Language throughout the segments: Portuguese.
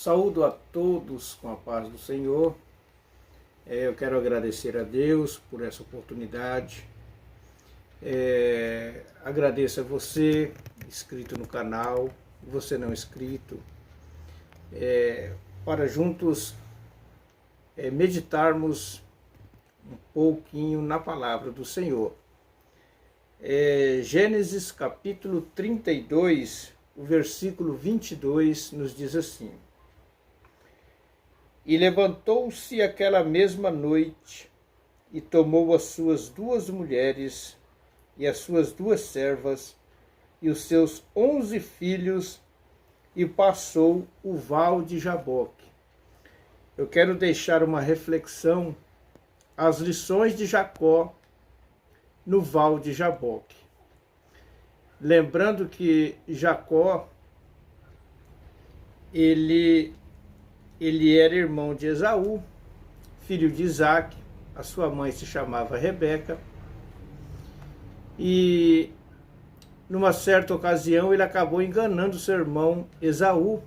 Saúdo a todos com a paz do Senhor. Eu quero agradecer a Deus por essa oportunidade. Agradeço a você, inscrito no canal, você não inscrito, para juntos meditarmos um pouquinho na palavra do Senhor. Gênesis capítulo 32, o versículo 22 nos diz assim: E levantou-se aquela mesma noite, e tomou as suas 2 mulheres, e as suas 2 servas, e os seus 11 filhos, e passou o val de Jaboque. Eu quero deixar uma reflexão, as lições de Jacó no val de Jaboque. Lembrando que Jacó, ele era irmão de Esaú, filho de Isaac. A sua mãe se chamava Rebeca. E numa certa ocasião ele acabou enganando seu irmão Esaú,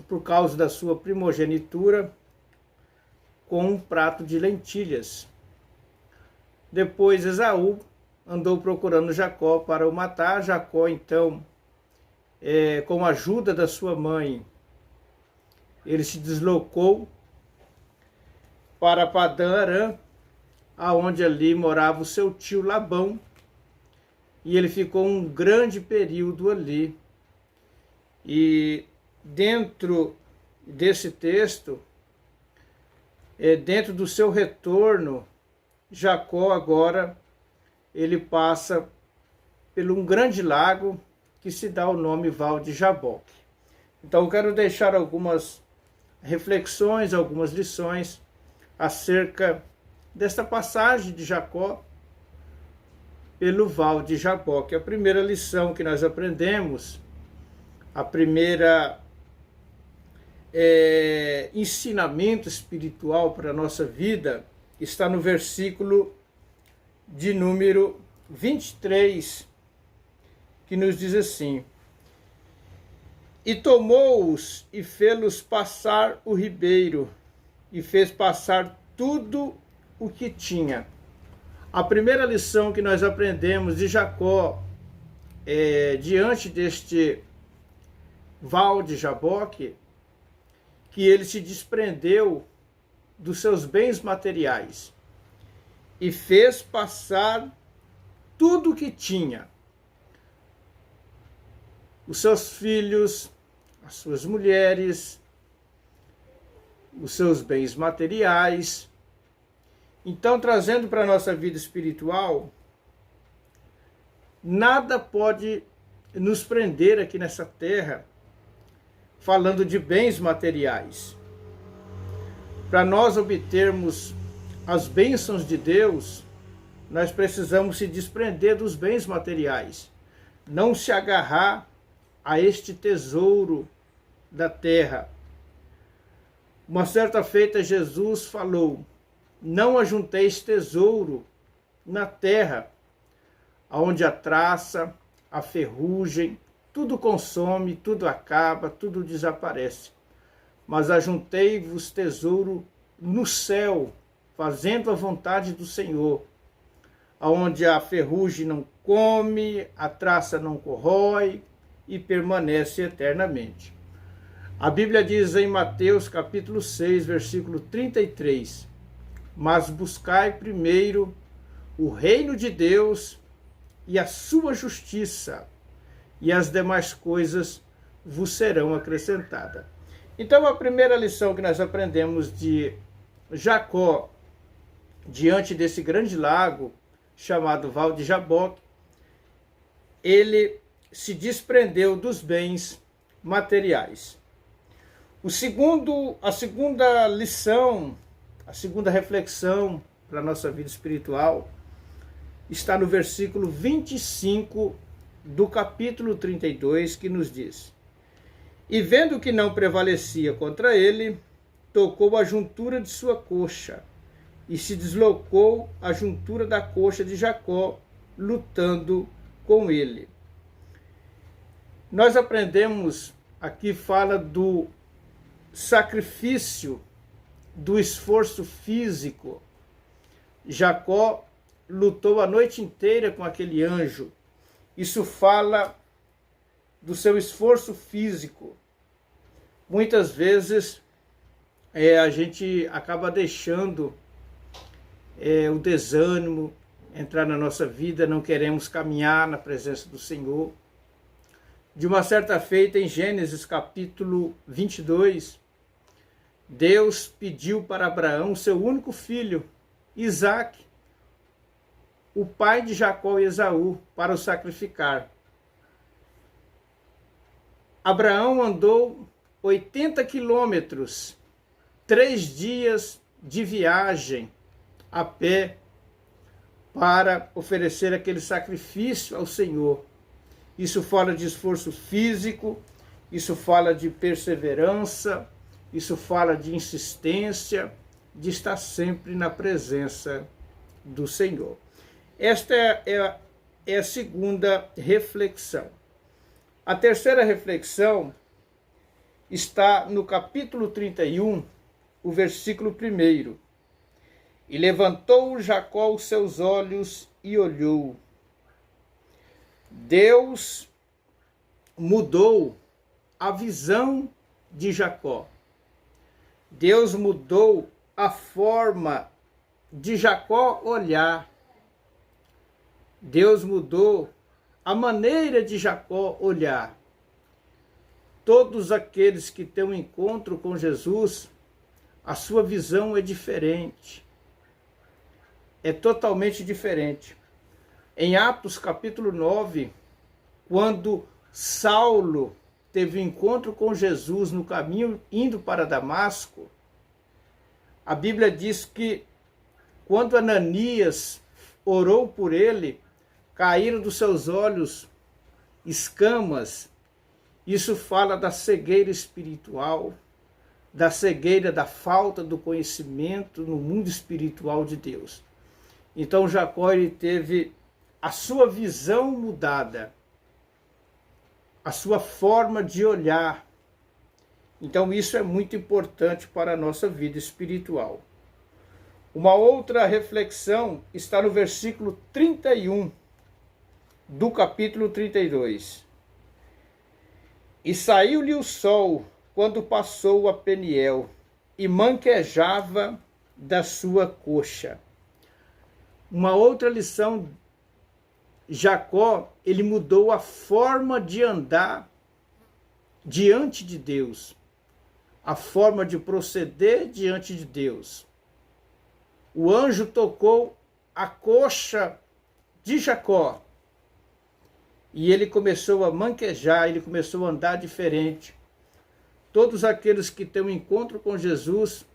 por causa da sua primogenitura, com um prato de lentilhas. Depois Esaú andou procurando Jacó para o matar. Jacó, então, com a ajuda da sua mãe, ele se deslocou para Padã-Arã, aonde ali morava o seu tio Labão, e ele ficou um grande período ali. E dentro desse texto, dentro do seu retorno, Jacó agora ele passa por um grande lago que se dá o nome Val de Jaboque. Então eu quero deixar algumas reflexões, algumas lições acerca desta passagem de Jacó pelo Val de Jaboque. A primeira lição que nós aprendemos, a primeira ensinamento espiritual para a nossa vida, está no versículo de número 23, que nos diz assim: E tomou-os e fê-los passar o ribeiro, e fez passar tudo o que tinha. A primeira lição que nós aprendemos de Jacó, diante deste val de Jaboque, que ele se desprendeu dos seus bens materiais e fez passar tudo o que tinha. Os seus filhos, as suas mulheres, os seus bens materiais. Então, trazendo para a nossa vida espiritual, nada pode nos prender aqui nessa terra, falando de bens materiais. Para nós obtermos as bênçãos de Deus, nós precisamos se desprender dos bens materiais, não se agarrar a este tesouro da terra. Uma certa feita Jesus falou: Não ajunteis tesouro na terra, onde a traça, a ferrugem, tudo consome, tudo acaba, tudo desaparece. Mas ajuntei-vos tesouro no céu, fazendo a vontade do Senhor, onde a ferrugem não come, a traça não corrói e permanece eternamente. A Bíblia diz em Mateus capítulo 6, versículo 33, Mas buscai primeiro o reino de Deus e a sua justiça, e as demais coisas vos serão acrescentadas. Então, a primeira lição que nós aprendemos de Jacó, diante desse grande lago chamado Val de Jaboque, ele se desprendeu dos bens materiais. A segunda lição, a segunda reflexão para a nossa vida espiritual está no versículo 25 do capítulo 32, que nos diz: E vendo que não prevalecia contra ele, tocou a juntura de sua coxa, e se deslocou a juntura da coxa de Jacó, lutando com ele. Nós aprendemos aqui fala do sacrifício, do esforço físico. Jacó lutou a noite inteira com aquele anjo. Isso fala do seu esforço físico. Muitas vezes a gente acaba deixando o desânimo entrar na nossa vida, não queremos caminhar na presença do Senhor. De uma certa feita, em Gênesis capítulo 22, Deus pediu para Abraão seu único filho, Isaque, o pai de Jacó e Esaú, para o sacrificar. Abraão andou 80 quilômetros, 3 dias de viagem a pé, para oferecer aquele sacrifício ao Senhor. Isso fala de esforço físico, isso fala de perseverança, isso fala de insistência, de estar sempre na presença do Senhor. Esta é a segunda reflexão. A terceira reflexão está no capítulo 31, o versículo 1. E levantou Jacó os seus olhos e olhou. Deus mudou a visão de Jacó. Deus mudou a forma de Jacó olhar. Deus mudou a maneira de Jacó olhar. Todos aqueles que têm um encontro com Jesus, a sua visão é diferente. É totalmente diferente. Em Atos capítulo 9, quando Saulo teve um encontro com Jesus no caminho indo para Damasco, a Bíblia diz que quando Ananias orou por ele, caíram dos seus olhos escamas. Isso fala da cegueira espiritual, da cegueira da falta do conhecimento no mundo espiritual de Deus. Então Jacó ele teve a sua visão mudada, a sua forma de olhar. Então isso é muito importante para a nossa vida espiritual. Uma outra reflexão está no versículo 31 do capítulo 32. E saiu-lhe o sol quando passou a Peniel, e manquejava da sua coxa. Uma outra lição, Jacó, ele mudou a forma de andar diante de Deus, a forma de proceder diante de Deus. O anjo tocou a coxa de Jacó e ele começou a manquejar, ele começou a andar diferente. Todos aqueles que têm um encontro com Jesus,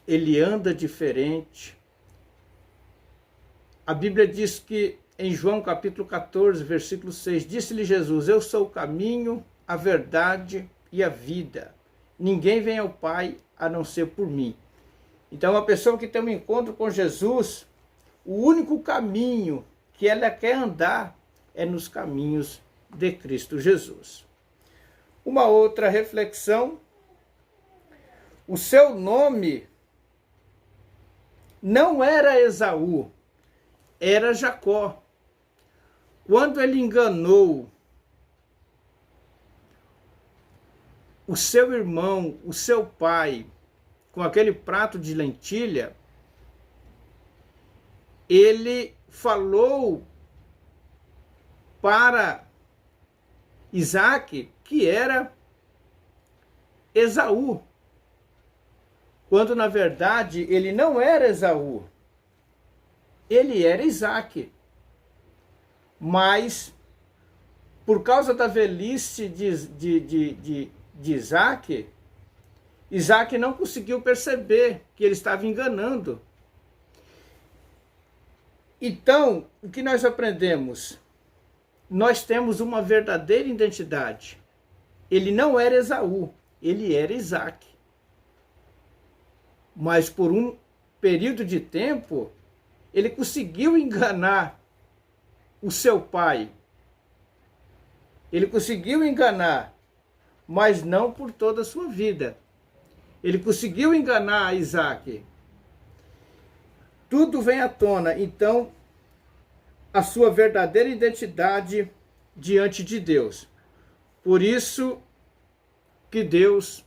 ele anda diferente. A Bíblia diz que em João capítulo 14, versículo 6, disse-lhe Jesus: eu sou o caminho, a verdade e a vida. Ninguém vem ao Pai a não ser por mim. Então, a pessoa que tem um encontro com Jesus, o único caminho que ela quer andar é nos caminhos de Cristo Jesus. Uma outra reflexão: o seu nome não era Esaú, era Jacó. Quando ele enganou o seu irmão, o seu pai, com aquele prato de lentilha, ele falou para Isaque que era Esaú, quando na verdade ele não era Esaú, ele era Isaque. Mas, por causa da velhice de Isaque, Isaque não conseguiu perceber que ele estava enganando. Então, o que nós aprendemos? Nós temos uma verdadeira identidade. Ele não era Esaú, ele era Isaque. Mas por um período de tempo, ele conseguiu enganar o seu pai. Ele conseguiu enganar, mas não por toda a sua vida. Ele conseguiu enganar Isaac. Tudo vem à tona, então, a sua verdadeira identidade diante de Deus. Por isso que Deus,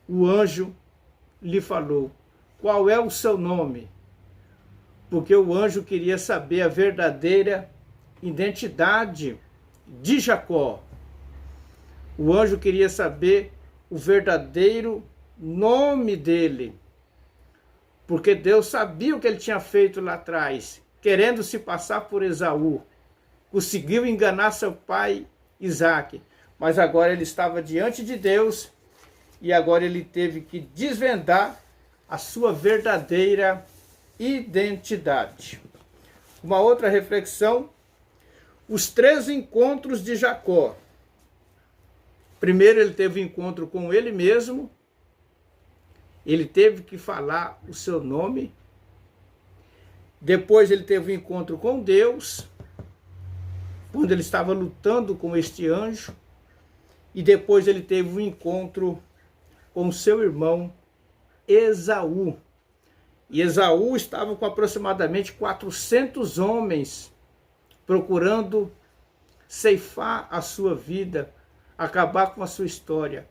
o anjo, lhe falou: qual é o seu nome? Porque o anjo queria saber a verdadeira identidade de Jacó. O anjo queria saber o verdadeiro nome dele. Porque Deus sabia o que ele tinha feito lá atrás, querendo se passar por Esaú. Conseguiu enganar seu pai Isaac. Mas agora ele estava diante de Deus e agora ele teve que desvendar a sua verdadeira identidade. Uma outra reflexão: os 3 encontros de Jacó. Primeiro ele teve um encontro com ele mesmo, ele teve que falar o seu nome. Depois ele teve um encontro com Deus, quando ele estava lutando com este anjo. E depois ele teve um encontro com seu irmão Esaú. E Esaú estava com aproximadamente 400 homens procurando ceifar a sua vida, acabar com a sua história.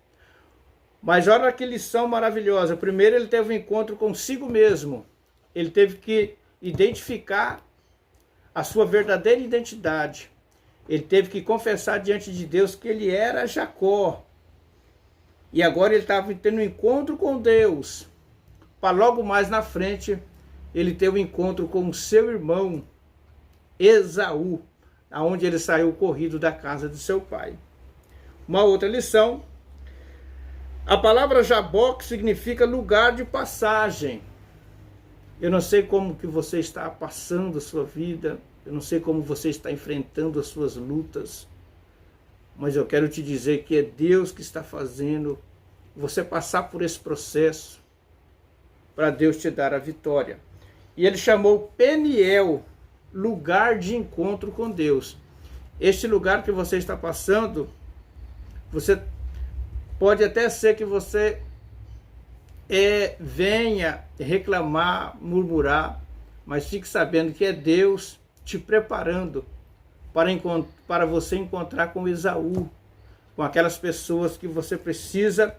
Mas olha que lição maravilhosa. Primeiro ele teve um encontro consigo mesmo. Ele teve que identificar a sua verdadeira identidade. Ele teve que confessar diante de Deus que ele era Jacó. E agora ele estava tendo um encontro com Deus, para logo mais na frente ele ter um encontro com o seu irmão Esaú, aonde ele saiu corrido da casa de seu pai. Uma outra lição: a palavra Jaboque significa lugar de passagem. Eu não sei como que você está passando a sua vida, eu não sei como você está enfrentando as suas lutas, mas eu quero te dizer que é Deus que está fazendo você passar por esse processo para Deus te dar a vitória. E ele chamou Peniel, lugar de encontro com Deus. Este lugar que você está passando, você pode até ser que você venha reclamar, murmurar, mas fique sabendo que é Deus te preparando para você encontrar com Esaú, com aquelas pessoas que você precisa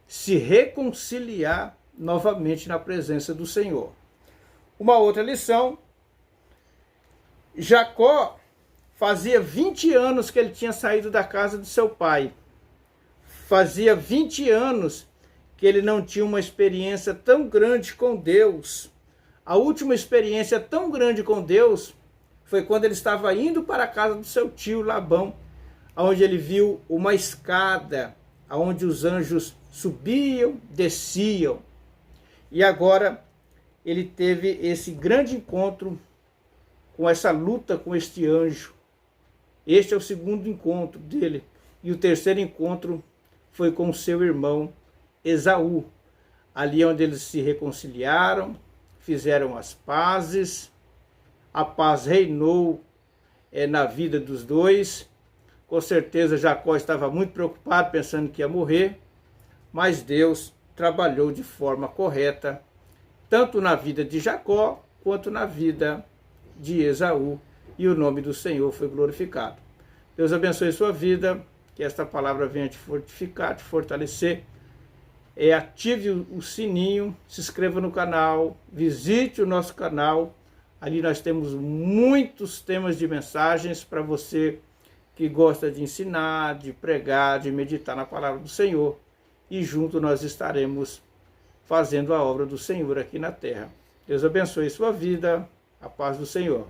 se reconciliar novamente na presença do Senhor. Uma outra lição: Jacó fazia 20 anos que ele tinha saído da casa de seu pai. Fazia 20 anos que ele não tinha uma experiência tão grande com Deus. A última experiência tão grande com Deus foi quando ele estava indo para a casa do seu tio Labão, onde ele viu uma escada, onde os anjos subiam, desciam. E agora ele teve esse grande encontro com essa luta com este anjo. Este é o segundo encontro dele. E o terceiro encontro foi com seu irmão Esaú. Ali onde eles se reconciliaram, fizeram as pazes. A paz reinou na vida dos dois. Com certeza Jacó estava muito preocupado, pensando que ia morrer. Mas Deus trabalhou de forma correta, tanto na vida de Jacó, quanto na vida de Esaú. E o nome do Senhor foi glorificado. Deus abençoe sua vida, que esta palavra venha te fortificar, te fortalecer. Ative o sininho, se inscreva no canal, visite o nosso canal. Ali nós temos muitos temas de mensagens para você que gosta de ensinar, de pregar, de meditar na palavra do Senhor. E junto nós estaremos fazendo a obra do Senhor aqui na terra. Deus abençoe sua vida, a paz do Senhor.